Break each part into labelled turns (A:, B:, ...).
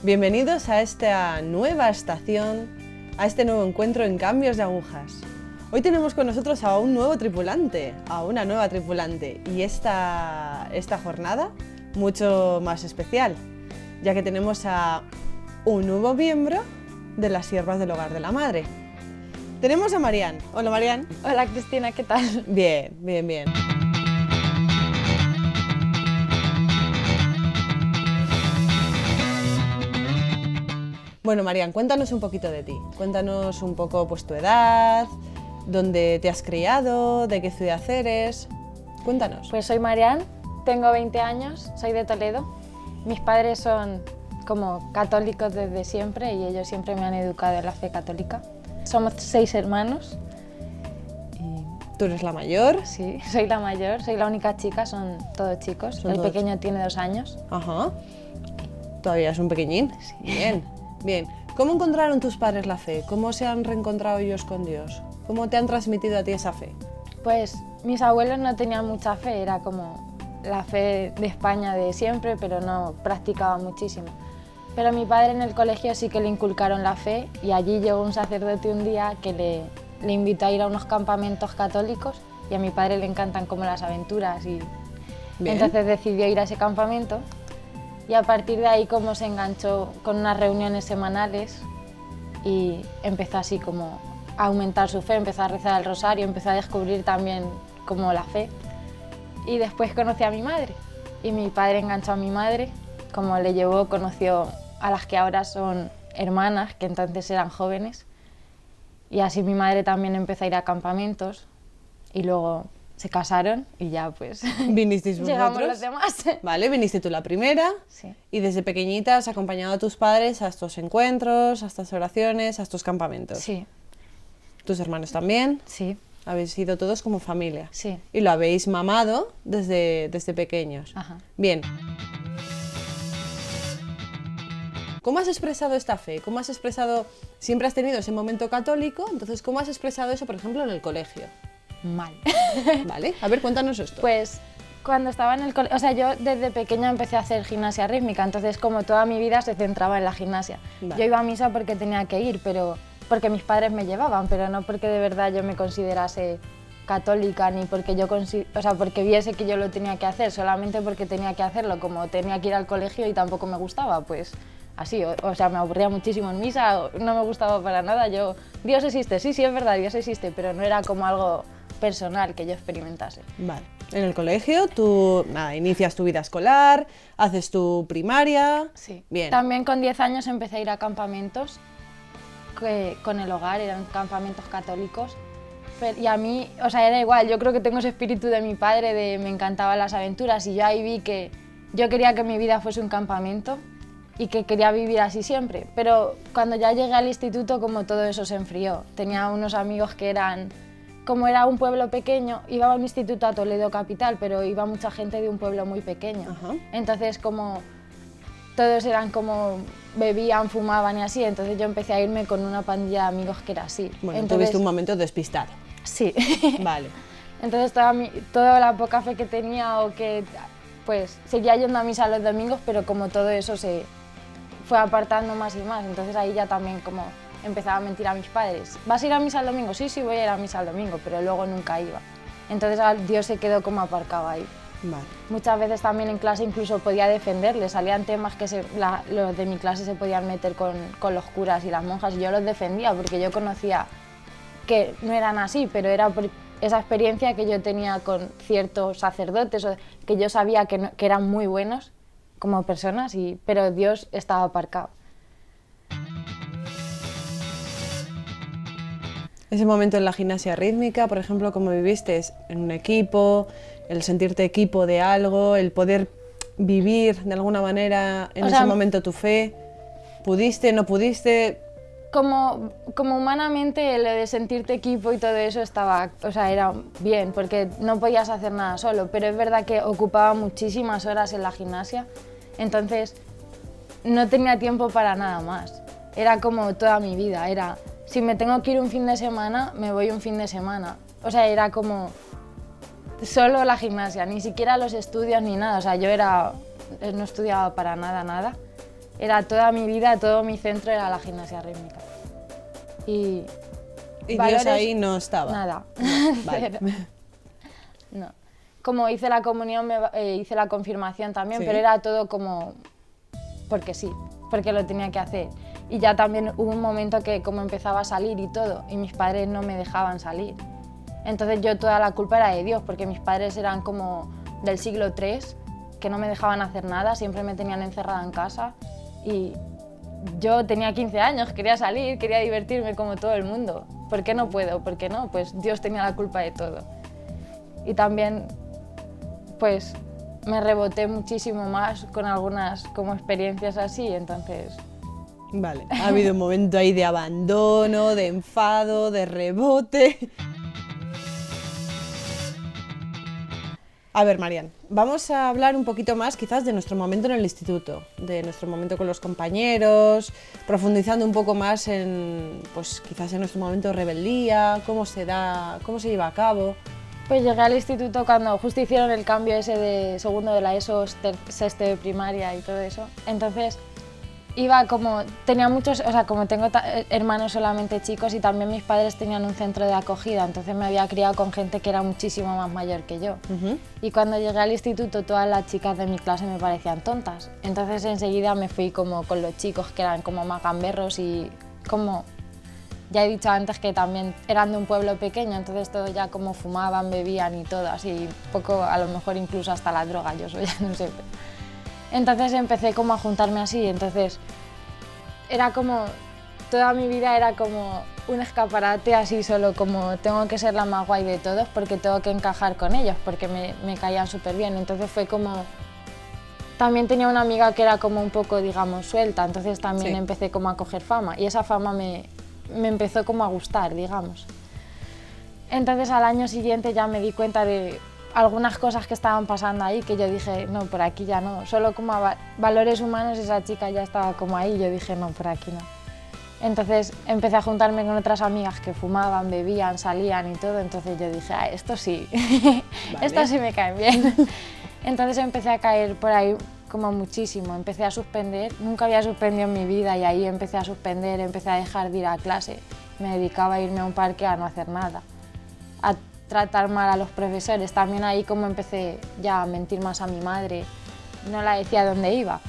A: Bienvenidos a esta nueva estación, a este nuevo encuentro en Cambios de Agujas. Hoy tenemos con nosotros a un nuevo tripulante, a una nueva tripulante, y esta jornada mucho más especial, ya que tenemos a un nuevo miembro de las Siervas del Hogar de la Madre. Tenemos a Marian. Hola, Marian.
B: Hola, Cristina, ¿qué tal?
A: Bien, bien, bien. Bueno, Marian, cuéntanos un poquito de ti. Cuéntanos un poco pues, tu edad, dónde te has criado, de qué ciudad eres. Cuéntanos.
B: Pues soy Marian, tengo 20 años, soy de Toledo. Mis padres son como católicos desde siempre y ellos siempre me han educado en la fe católica. Somos 6 hermanos.
A: ¿Tú eres la mayor?
B: Sí, soy la mayor, soy la única chica, son todos chicos. El pequeño tiene 2 años.
A: Ajá. Todavía es un pequeñín.
B: Sí.
A: Bien, bien. ¿Cómo encontraron tus padres la fe? ¿Cómo se han reencontrado ellos con Dios? ¿Cómo te han transmitido a ti esa fe?
B: Pues mis abuelos no tenían mucha fe, era como la fe de España de siempre, pero no practicaba muchísimo. Pero a mi padre en el colegio sí que le inculcaron la fe y allí llegó un sacerdote un día que le invitó a ir a unos campamentos católicos y a mi padre le encantan como las aventuras y entonces decidió ir a ese campamento y a partir de ahí como se enganchó con unas reuniones semanales y empezó así como a aumentar su fe, empezó a rezar el rosario, empezó a descubrir también como la fe y después conocí a mi madre y mi padre enganchó a mi madre, como le llevó, conoció a las que ahora son hermanas, que entonces eran jóvenes. Y así mi madre también empezó a ir a campamentos y luego se casaron y ya pues
A: ¿Vinisteis vosotros?
B: llegamos los demás.
A: Vale, viniste tú la primera.
B: Sí.
A: Y desde pequeñita has acompañado a tus padres a estos encuentros, a estas oraciones, a estos campamentos.
B: Sí,
A: ¿Tus hermanos también?
B: sí,
A: Habéis sido todos como familia.
B: sí.
A: Y lo habéis mamado desde pequeños.
B: Ajá.
A: Bien. ¿Cómo has expresado esta fe? ¿Cómo has expresado, siempre has tenido ese momento católico, entonces cómo has expresado eso, por ejemplo, en el colegio?
B: Mal.
A: Vale, a ver, cuéntanos esto.
B: Pues cuando estaba en el colegio, o sea, yo desde pequeña empecé a hacer gimnasia rítmica, entonces como toda mi vida se centraba en la gimnasia.
A: Vale.
B: Yo iba a misa porque tenía que ir, pero porque mis padres me llevaban, pero no porque de verdad yo me considerase católica ni porque porque viese que yo lo tenía que hacer, solamente porque tenía que hacerlo, como tenía que ir al colegio y tampoco me gustaba, pues así, o sea, me aburría muchísimo en misa, no me gustaba para nada, Dios existe, sí, es verdad, Dios existe, pero no era como algo personal que yo experimentase.
A: Vale. En el colegio tú, nada, inicias tu vida escolar, haces tu primaria.
B: Sí.
A: Bien.
B: También con 10 años empecé a ir a campamentos con el hogar, eran campamentos católicos. Y a mí, o sea, era igual, yo creo que tengo ese espíritu de mi padre, me encantaban las aventuras y yo ahí vi que yo quería que mi vida fuese un campamento y que quería vivir así siempre. Pero cuando ya llegué al instituto, como todo eso se enfrió. Tenía unos amigos que como era un pueblo pequeño, iba a un instituto a Toledo capital, pero iba mucha gente de un pueblo muy pequeño.
A: Ajá.
B: Entonces, como todos eran como bebían, fumaban y así, entonces yo empecé a irme con una pandilla de amigos que era así.
A: Bueno,
B: entonces,
A: tuviste un momento despistado.
B: Sí.
A: Vale.
B: Entonces toda la poca fe que tenía pues seguía yendo a misa los domingos, pero como todo eso se fue apartando más y más, entonces ahí ya también como empezaba a mentir a mis padres. ¿Vas a ir a misa el domingo? Sí, voy a ir a misa el domingo, pero luego nunca iba. Entonces Dios se quedó como aparcado ahí.
A: Vale.
B: Muchas veces también en clase incluso podía defenderle, salían temas que los de mi clase se podían meter con los curas y las monjas y yo los defendía porque yo conocía que no eran así, pero era por esa experiencia que yo tenía con ciertos sacerdotes, que yo sabía que eran muy buenos como personas, pero Dios estaba aparcado.
A: Ese momento en la gimnasia rítmica, por ejemplo, ¿cómo viviste? En un equipo, el sentirte equipo de algo, el poder vivir de alguna manera en ese momento tu fe. ¿Pudiste, no pudiste?
B: Como humanamente lo de sentirte equipo y todo eso era bien, porque no podías hacer nada solo, pero es verdad que ocupaba muchísimas horas en la gimnasia, entonces no tenía tiempo para nada más. Era como toda mi vida, si me tengo que ir un fin de semana, me voy un fin de semana. O sea, era como solo la gimnasia, ni siquiera los estudios ni nada. O sea, yo no estudiaba para nada. Era toda mi vida, todo mi centro era la gimnasia rítmica. Y
A: Dios ahí no estaba.
B: Nada.
A: Vale.
B: No. Como hice la comunión, hice la confirmación también,
A: Sí.
B: pero era todo como porque sí, porque lo tenía que hacer. Y ya también hubo un momento que como empezaba a salir y todo, y mis padres no me dejaban salir. Entonces yo toda la culpa era de Dios, porque mis padres eran como del siglo III, que no me dejaban hacer nada, siempre me tenían encerrada en casa. Y yo tenía 15 años, quería salir, quería divertirme como todo el mundo. ¿Por qué no puedo? ¿Por qué no? Pues Dios tenía la culpa de todo. Y también, pues, me reboté muchísimo más con algunas como experiencias así, entonces...
A: Vale, ha habido un momento ahí de abandono, de enfado, de rebote. A ver, Marian, vamos a hablar un poquito más quizás de nuestro momento en el instituto, de nuestro momento con los compañeros, profundizando un poco más en, pues quizás en nuestro momento de rebeldía, cómo se lleva a cabo.
B: Pues llegué al instituto cuando justo hicieron el cambio ese de segundo de la ESO, sexto de primaria y todo eso. Entonces iba como, tenía muchos, o sea, como tengo hermanos solamente chicos y también mis padres tenían un centro de acogida, entonces me había criado con gente que era muchísimo más mayor que yo. Y cuando llegué al instituto todas las chicas de mi clase me parecían tontas. Entonces enseguida me fui como con los chicos que eran como más gamberros y como... Ya he dicho antes que también eran de un pueblo pequeño, entonces todos ya como fumaban, bebían y todo, así poco, a lo mejor incluso hasta la droga, yo soy, ya no sé. Entonces empecé como a juntarme así, entonces era como, toda mi vida era como un escaparate así solo, como tengo que ser la más guay de todos porque tengo que encajar con ellos, porque me caían súper bien, entonces fue como... También tenía una amiga que era como un poco, digamos, suelta, entonces también empecé como a coger fama y esa fama me empezó como a gustar, digamos. Entonces al año siguiente ya me di cuenta de algunas cosas que estaban pasando ahí, que yo dije, no, por aquí ya no. Solo como a valores humanos esa chica ya estaba como ahí, yo dije, no, por aquí no. Entonces empecé a juntarme con otras amigas que fumaban, bebían, salían y todo, entonces yo dije, ah, esto sí,
A: Vale.
B: esto sí me cae bien. Entonces empecé a caer por ahí como muchísimo, empecé a suspender, nunca había suspendido en mi vida y ahí empecé a suspender, empecé a dejar de ir a clase, me dedicaba a irme a un parque a no hacer nada, a tratar mal a los profesores, también ahí como empecé ya a mentir más a mi madre, no la decía dónde iba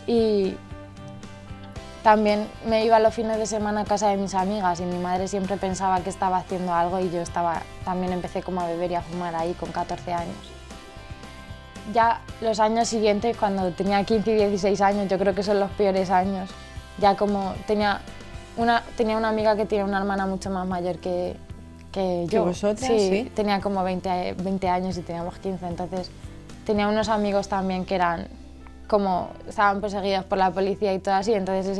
B: y también me iba los fines de semana a casa de mis amigas y mi madre siempre pensaba que estaba haciendo algo y yo también empecé como a beber y a fumar ahí con 14 años. Ya los años siguientes, cuando tenía 15 y 16 años, yo creo que son los peores años. Ya como tenía una amiga que tiene una hermana mucho más mayor que yo.
A: ¿Que vosotras? Sí.
B: Tenía como 20 años y teníamos 15, entonces tenía unos amigos también que eran como, estaban perseguidos por la policía y todo así, entonces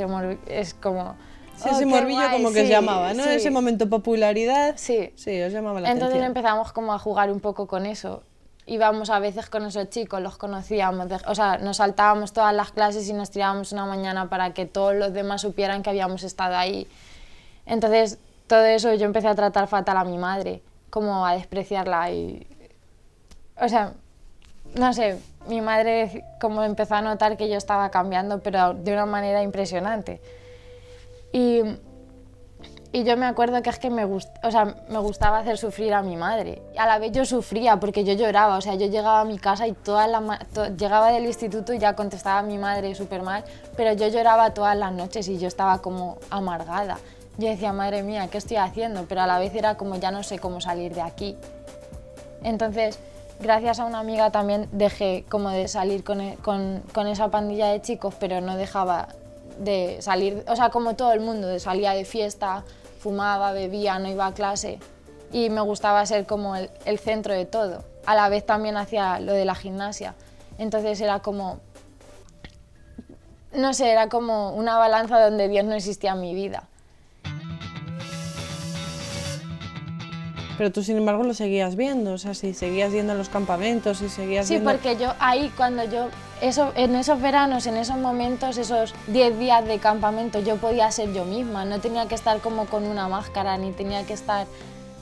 B: es como...
A: Sí, ese morbillo guay, como que os llamaba, ¿no?
B: Sí.
A: Ese momento popularidad,
B: sí,
A: os llamaba la
B: entonces
A: atención.
B: empezamos como a jugar un poco con eso. Íbamos a veces con esos chicos, los conocíamos, o sea, nos saltábamos todas las clases y nos tirábamos una mañana para que todos los demás supieran que habíamos estado ahí. Entonces, todo eso yo empecé a tratar fatal a mi madre, como a despreciarla y... O sea, no sé, mi madre como empezó a notar que yo estaba cambiando, pero de una manera impresionante. Y yo me acuerdo que es que me gustaba hacer sufrir a mi madre. Y a la vez yo sufría porque yo lloraba, o sea, yo llegaba a mi casa y llegaba del instituto y ya contestaba a mi madre súper mal, pero yo lloraba todas las noches y yo estaba como amargada. Yo decía, madre mía, ¿qué estoy haciendo? Pero a la vez era como, ya no sé cómo salir de aquí. Entonces, gracias a una amiga también dejé como de salir con esa pandilla de chicos, pero no dejaba de salir, o sea, como todo el mundo, salía de fiesta, fumaba, bebía, no iba a clase y me gustaba ser como el centro de todo. A la vez también hacía lo de la gimnasia, entonces era como, no sé, era como una balanza donde Dios no existía en mi vida.
A: Pero tú, sin embargo, lo seguías viendo, o sea, si seguías yendo a los campamentos, si seguías
B: Sí,
A: viendo...
B: porque yo ahí, en esos veranos, en esos momentos, esos 10 días de campamento, yo podía ser yo misma, no tenía que estar como con una máscara, ni tenía que estar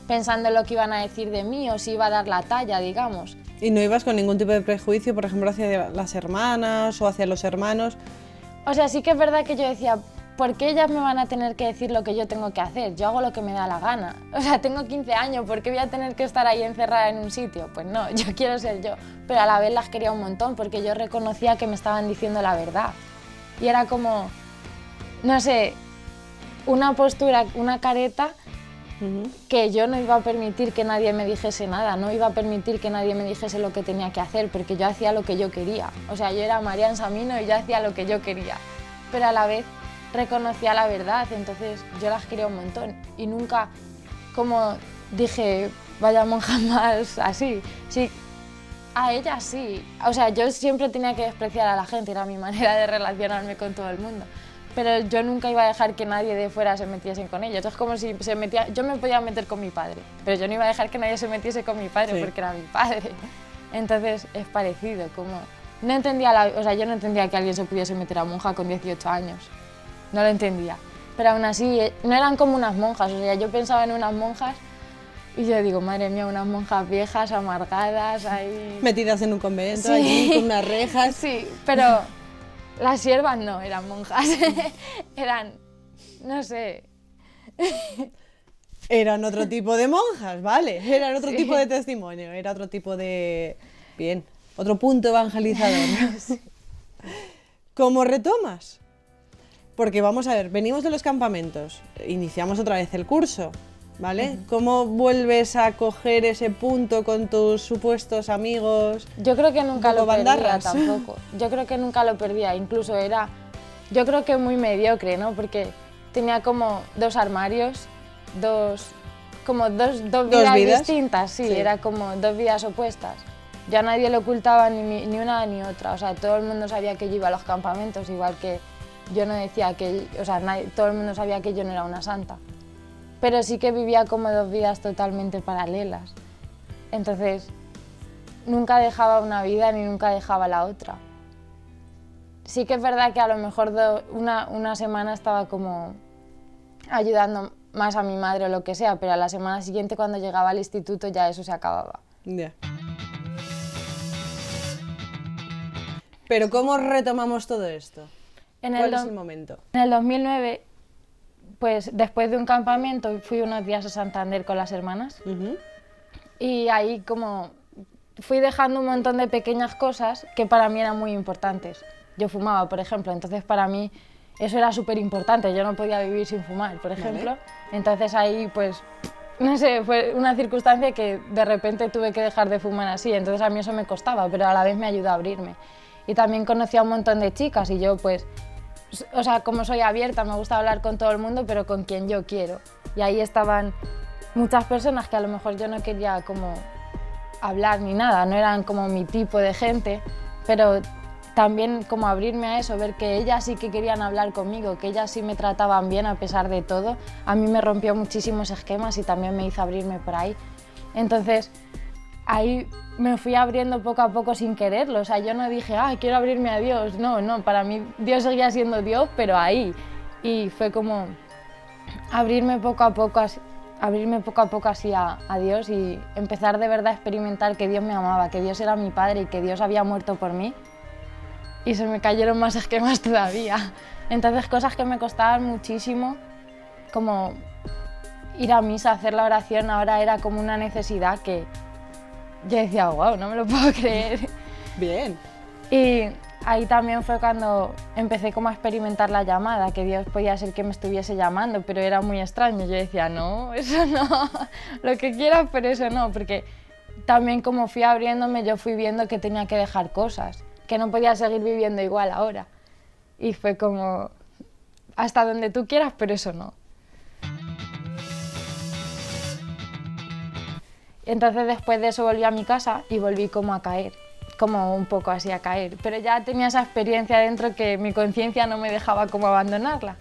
B: pensando lo que iban a decir de mí o si iba a dar la talla, digamos.
A: ¿Y no ibas con ningún tipo de prejuicio, por ejemplo, hacia las hermanas o hacia los hermanos?
B: O sea, sí que es verdad que yo decía, ¿por qué ellas me van a tener que decir lo que yo tengo que hacer? Yo hago lo que me da la gana. O sea, tengo 15 años, ¿por qué voy a tener que estar ahí encerrada en un sitio? Pues no, yo quiero ser yo. Pero a la vez las quería un montón porque yo reconocía que me estaban diciendo la verdad. Y era como, no sé, una postura, una careta que yo no iba a permitir que nadie me dijese nada, no iba a permitir que nadie me dijese lo que tenía que hacer, porque yo hacía lo que yo quería. O sea, yo era Marian Samino y yo hacía lo que yo quería. Pero a la vez reconocía la verdad, entonces yo las quería un montón. Y nunca, como dije, vaya monja más así. Sí, a ella sí. O sea, yo siempre tenía que despreciar a la gente, era mi manera de relacionarme con todo el mundo. Pero yo nunca iba a dejar que nadie de fuera se metiese con ellos. Es como si se metía, yo me podía meter con mi padre, pero yo no iba a dejar que nadie se metiese con mi padre porque era mi padre. Entonces es parecido, como no entendía o sea, yo no entendía que alguien se pudiese meter a monja con 18 años. No lo entendía. Pero aún así no eran como unas monjas, o sea, yo pensaba en unas monjas y yo digo, madre mía, unas monjas viejas, amargadas, ahí
A: Metidas en un convento,
B: sí.
A: allí con unas rejas.
B: Sí, pero las siervas no eran monjas, eran, no sé.
A: Eran otro tipo de monjas, ¿vale? Eran otro
B: Sí.
A: tipo de testimonio, era otro tipo de... Bien, otro punto evangelizador.
B: Sí.
A: ¿Cómo retomas? Porque vamos a ver, venimos de los campamentos, iniciamos otra vez el curso, ¿vale? ¿Cómo vuelves a coger ese punto con tus supuestos amigos?
B: Yo creo que nunca
A: Un poco
B: lo perdía
A: bandarras.
B: tampoco. Yo creo que nunca lo perdía, incluso era, yo creo que muy mediocre, ¿no? Porque tenía como 2 armarios, dos vidas distintas, sí, era como 2 vidas opuestas. Yo a nadie le ocultaba ni una ni otra, o sea, todo el mundo sabía que yo iba a los campamentos, igual que yo no decía que, o sea, todo el mundo sabía que yo no era una santa. Pero sí que vivía como 2 vidas totalmente paralelas. Entonces, nunca dejaba una vida ni nunca dejaba la otra. Sí que es verdad que a lo mejor una semana estaba como ayudando más a mi madre o lo que sea, pero a la semana siguiente cuando llegaba al instituto ya eso se acababa.
A: Ya. Pero ¿cómo retomamos todo esto? ¿Cuál es el momento?
B: En el 2009, pues después de un campamento fui unos días a Santander con las hermanas y ahí como fui dejando un montón de pequeñas cosas que para mí eran muy importantes. Yo fumaba, por ejemplo, entonces para mí eso era súper importante, yo no podía vivir sin fumar, por ejemplo. Vale. Entonces ahí pues, no sé, fue una circunstancia que de repente tuve que dejar de fumar así, entonces a mí eso me costaba, pero a la vez me ayudó a abrirme. Y también conocí a un montón de chicas y yo pues, o sea, como soy abierta, me gusta hablar con todo el mundo, pero con quien yo quiero. Y ahí estaban muchas personas que a lo mejor yo no quería como hablar ni nada, no eran como mi tipo de gente, pero también como abrirme a eso, ver que ellas sí que querían hablar conmigo, que ellas sí me trataban bien a pesar de todo, a mí me rompió muchísimos esquemas y también me hizo abrirme por ahí. Entonces, ahí me fui abriendo poco a poco sin quererlo, o sea, yo no dije, quiero abrirme a Dios, no, para mí Dios seguía siendo Dios, pero ahí. Y fue como abrirme poco a poco así a Dios y empezar de verdad a experimentar que Dios me amaba, que Dios era mi Padre y que Dios había muerto por mí. Y se me cayeron más esquemas todavía. Entonces, cosas que me costaban muchísimo, como ir a misa, hacer la oración, ahora era como una necesidad que yo decía, wow, no me lo puedo creer.
A: Bien.
B: Y ahí también fue cuando empecé como a experimentar la llamada, que Dios podía ser que me estuviese llamando, pero era muy extraño. Yo decía, no, eso no, lo que quieras, pero eso no, porque también como fui abriéndome, yo fui viendo que tenía que dejar cosas, que no podía seguir viviendo igual ahora. Y fue como, hasta donde tú quieras, pero eso no. Entonces después de eso volví a mi casa y volví como a caer, como un poco así a caer. Pero ya tenía esa experiencia dentro que mi conciencia no me dejaba como abandonarla.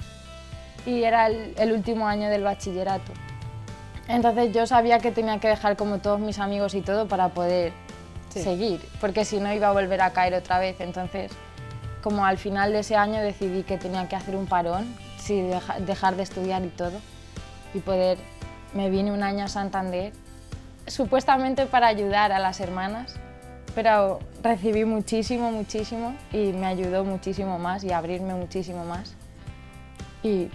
B: Y era el último año del bachillerato. Entonces yo sabía que tenía que dejar como todos mis amigos y todo para poder seguir, porque si no iba a volver a caer otra vez. Entonces, como al final de ese año decidí que tenía que hacer un parón, sí, dejar de estudiar y todo, y me vine un año a Santander, supuestamente para ayudar a las hermanas, pero recibí muchísimo, muchísimo y me ayudó muchísimo más y a abrirme muchísimo más. Y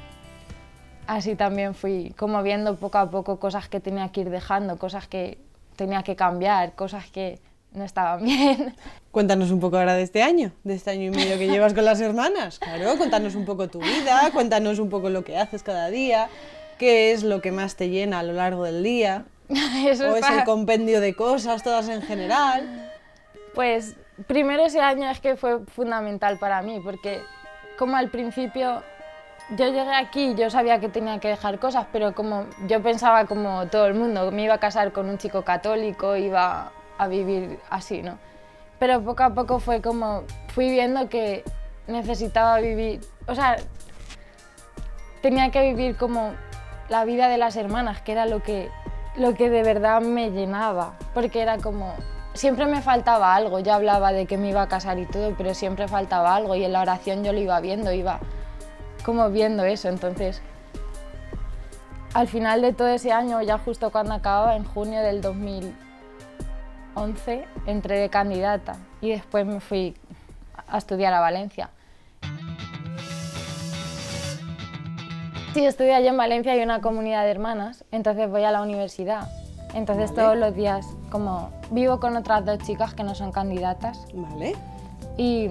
B: así también fui como viendo poco a poco cosas que tenía que ir dejando, cosas que tenía que cambiar, cosas que no estaban bien.
A: Cuéntanos un poco ahora de este año y medio que llevas con las hermanas. Claro, cuéntanos un poco tu vida, cuéntanos un poco lo que haces cada día, qué es lo que más te llena a lo largo del día,
B: Eso
A: o es el compendio de cosas, todas en general.
B: Pues primero ese año es que fue fundamental para mí, porque como al principio yo llegué aquí y yo sabía que tenía que dejar cosas, pero como yo pensaba como todo el mundo, me iba a casar con un chico católico, iba a vivir así, ¿no? Pero poco a poco fue como, fui viendo que necesitaba vivir, o sea, tenía que vivir como la vida de las hermanas, que era lo que de verdad me llenaba, porque era como, siempre me faltaba algo, yo hablaba de que me iba a casar y todo, pero siempre faltaba algo y en la oración yo lo iba viendo, iba como viendo eso, entonces al final de todo ese año, ya justo cuando acababa, en junio del 2011, entré de candidata y después me fui a estudiar a Valencia. Sí, estudié allí en Valencia, hay una comunidad de hermanas, entonces voy a la universidad. Entonces
A: Vale.
B: todos los días como vivo con otras 2 chicas que no son candidatas
A: Vale.
B: y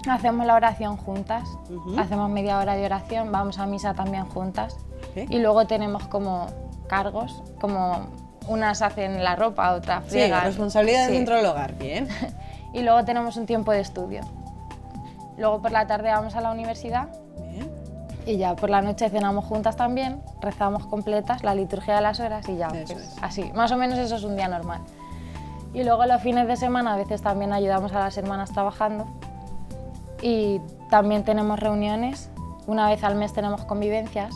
B: hacemos la oración juntas,
A: Ujú.
B: hacemos media hora de oración, vamos a misa también juntas.
A: ¿Qué?
B: Y luego tenemos como cargos, como unas hacen la ropa, otras
A: Sí,
B: friegan.
A: responsabilidades
B: Sí.
A: dentro del hogar, bien.
B: Y luego tenemos un tiempo de estudio. Luego por la tarde vamos a la universidad
A: Bien.
B: y ya por la noche cenamos juntas también, rezamos completas la liturgia de las horas y ya,
A: Eso
B: pues,
A: es.
B: así. Más o menos eso es un día normal. Y luego los fines de semana a veces también ayudamos a las hermanas trabajando y también tenemos reuniones, una vez al mes tenemos convivencias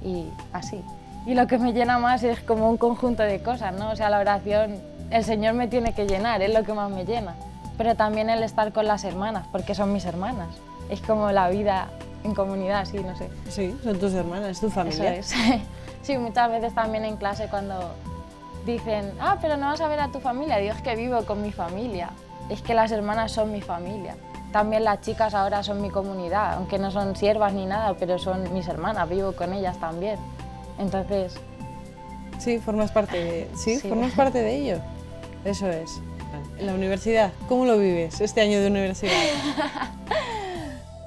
B: y así. Y lo que me llena más es como un conjunto de cosas, ¿no? O sea, la oración, el Señor me tiene que llenar, es lo que más me llena. Pero también el estar con las hermanas, porque son mis hermanas. Es como la vida en comunidad, sí, no sé.
A: Sí, son tus hermanas, es tu familia.
B: Eso es. Sí, muchas veces también en clase cuando dicen, pero no vas a ver a tu familia, digo, es que vivo con mi familia. Es que las hermanas son mi familia. También las chicas ahora son mi comunidad, aunque no son siervas ni nada, pero son mis hermanas, vivo con ellas también. Entonces,
A: Sí, formas parte
B: Sí.
A: formas parte de ello. Eso es. En la universidad, ¿cómo lo vives este año de universidad?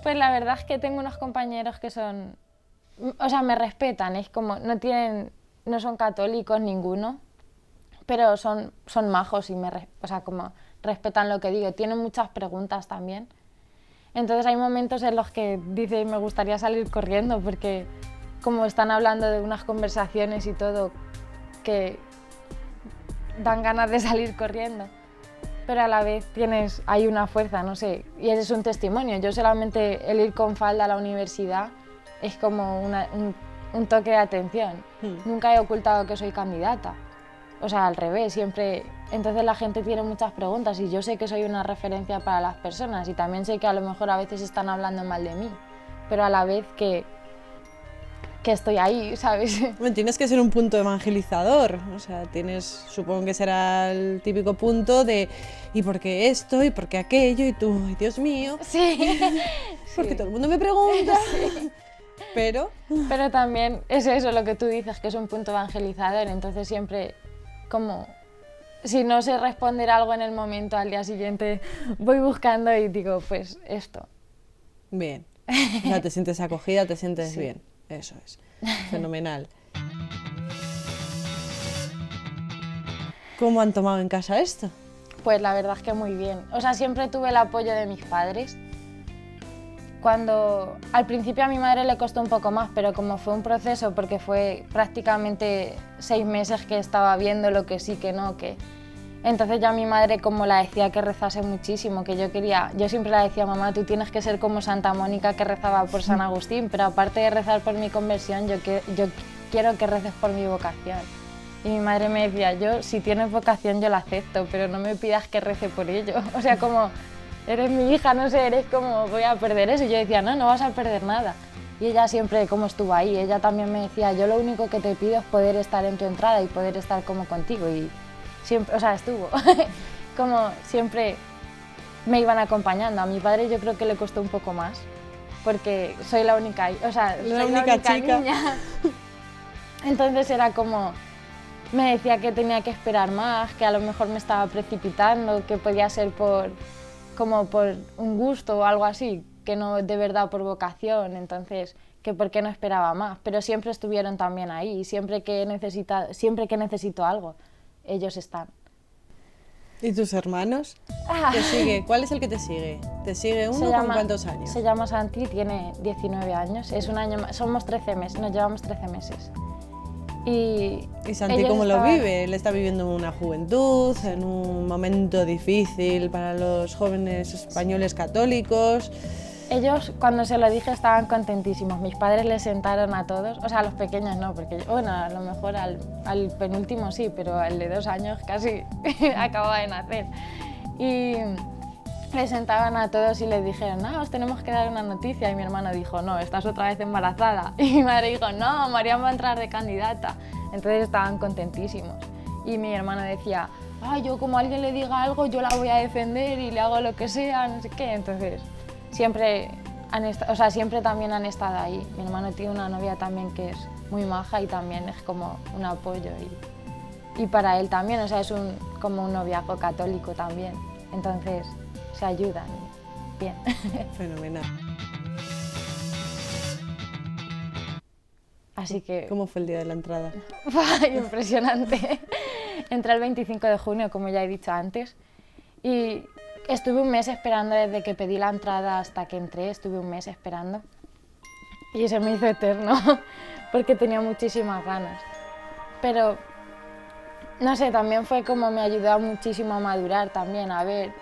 B: pues la verdad es que tengo unos compañeros que son, o sea, me respetan, es como, no son católicos ninguno, pero son majos y o sea, como respetan lo que digo, tienen muchas preguntas también. Entonces hay momentos en los que dicen, me gustaría salir corriendo porque como están hablando de unas conversaciones y todo, que dan ganas de salir corriendo. Pero a la vez hay una fuerza, no sé, y ese es un testimonio. Yo solamente el ir con falda a la universidad es como un toque de atención. Nunca he ocultado que soy candidata. O sea, al revés, siempre. Entonces la gente tiene muchas preguntas y yo sé que soy una referencia para las personas y también sé que a lo mejor a veces están hablando mal de mí, pero a la vez que estoy ahí, ¿sabes?
A: Bueno, tienes que ser un punto evangelizador, o sea, supongo que será el típico punto de ¿y por qué esto? ¿Y por qué aquello? Y tú, ¡ay, Dios mío!
B: Sí.
A: Porque todo el mundo me pregunta. Pero
B: Pero también es eso lo que tú dices, que es un punto evangelizador, entonces siempre como si no sé responder algo en el momento, al día siguiente voy buscando y digo, pues esto.
A: bien, o sea, te sientes acogida, te sientes
B: Sí.
A: bien, eso es, fenomenal. ¿Cómo han tomado en casa esto?
B: Pues la verdad es que muy bien. O sea, siempre tuve el apoyo de mis padres. Al principio a mi madre le costó un poco más, pero como fue un proceso, porque fue prácticamente 6 meses que estaba viendo lo que sí, que no, que... Entonces ya mi madre como la decía que rezase muchísimo, que yo siempre la decía, mamá, tú tienes que ser como Santa Mónica que rezaba por San Agustín, pero aparte de rezar por mi conversión, yo quiero que reces por mi vocación. Y mi madre me decía, si tienes vocación yo la acepto, pero no me pidas que rece por ello. O sea, como... eres mi hija, no sé, eres como, voy a perder eso. Y yo decía, no vas a perder nada. Y ella siempre como estuvo ahí, ella también me decía, yo lo único que te pido es poder estar en tu entrada y poder estar como contigo. Y siempre, o sea, estuvo. como siempre me iban acompañando. A mi padre yo creo que le costó un poco más, porque soy la única, o sea, soy la única
A: chica.
B: Niña. Entonces era como, me decía que tenía que esperar más, que a lo mejor me estaba precipitando, que podía ser como por un gusto o algo así, que no de verdad por vocación, entonces que por qué no esperaba más, pero siempre estuvieron también ahí, y siempre que necesito algo, ellos están.
A: ¿Y tus hermanos? ¿Te sigue? ¿Cuál es el que te sigue? ¿Te sigue uno con cuántos años?
B: Se llama Santi, tiene 19 años, es un año más, somos 13 meses, nos llevamos 13 meses.
A: ¿Y Santi cómo lo vive? ¿Él está viviendo una juventud, en un momento difícil para los jóvenes españoles católicos?
B: Ellos, cuando se lo dije, estaban contentísimos. Mis padres les sentaron a todos, o sea, a los pequeños no, porque, bueno, a lo mejor al penúltimo sí, pero al de 2 años casi acababa de nacer. Y les sentaban a todos y les dijeron, os tenemos que dar una noticia. Y mi hermano dijo, no, estás otra vez embarazada. Y mi madre dijo, no, Mariam va a entrar de candidata. Entonces estaban contentísimos. Y mi hermano decía, yo como alguien le diga algo, yo la voy a defender y le hago lo que sea, no sé qué. Entonces siempre también han estado ahí. Mi hermano tiene una novia también que es muy maja y también es como un apoyo. Y para él también, o sea, es como un noviazgo católico también. Entonces se ayudan. Bien.
A: Fenomenal.
B: Así que...
A: ¿Cómo fue el día de la entrada?
B: Impresionante. Entré el 25 de junio, como ya he dicho antes, y estuve un mes esperando desde que pedí la entrada hasta que entré, estuve un mes esperando. Y se me hizo eterno, porque tenía muchísimas ganas. Pero, no sé, también fue como me ayudó muchísimo a madurar también, a ver,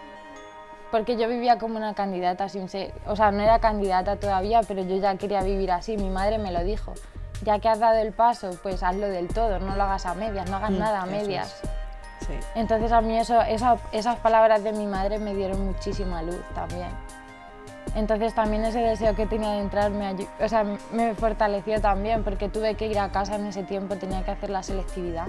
B: porque yo vivía como una candidata sin ser, o sea, no era candidata todavía, pero yo ya quería vivir así, mi madre me lo dijo. Ya que has dado el paso, pues hazlo del todo, no lo hagas a medias, no hagas nada a medias.
A: Sí.
B: Entonces a mí esas palabras de mi madre me dieron muchísima luz también. Entonces también ese deseo que tenía de entrar me fortaleció también, porque tuve que ir a casa en ese tiempo, tenía que hacer la selectividad.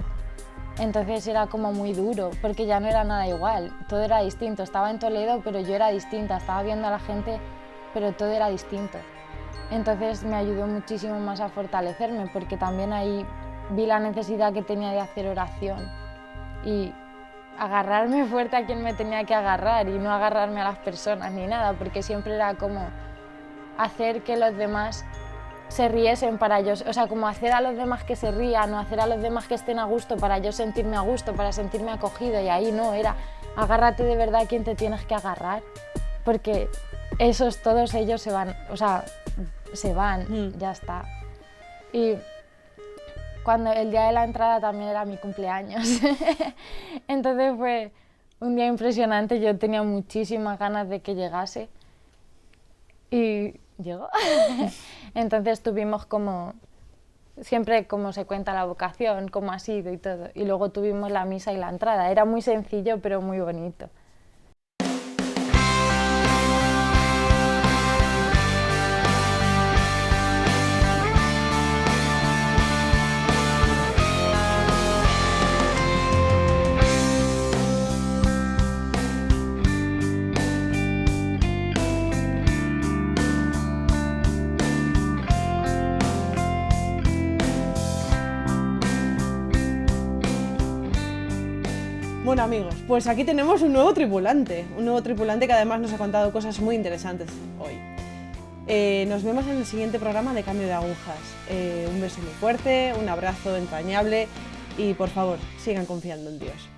B: Entonces era como muy duro, porque ya no era nada igual, todo era distinto. Estaba en Toledo, pero yo era distinta, estaba viendo a la gente, pero todo era distinto. Entonces me ayudó muchísimo más a fortalecerme, porque también ahí vi la necesidad que tenía de hacer oración y agarrarme fuerte a quien me tenía que agarrar y no agarrarme a las personas ni nada, porque siempre era como hacer que los demás se riesen para ellos, o sea, como hacer a los demás que se rían o hacer a los demás que estén a gusto para yo sentirme a gusto, para sentirme acogido, y ahí no, era agárrate de verdad a quien te tienes que agarrar, porque todos ellos se van, o sea, ya está. Y cuando el día de la entrada también era mi cumpleaños, entonces fue un día impresionante, yo tenía muchísimas ganas de que llegase y llegó. Entonces tuvimos como, siempre como se cuenta la vocación, cómo ha sido y todo, y luego tuvimos la misa y la entrada, era muy sencillo pero muy bonito.
A: Bueno amigos, pues aquí tenemos un nuevo tripulante que además nos ha contado cosas muy interesantes hoy. Nos vemos en el siguiente programa de Cambio de Agujas. Un beso muy fuerte, un abrazo entrañable y por favor, sigan confiando en Dios.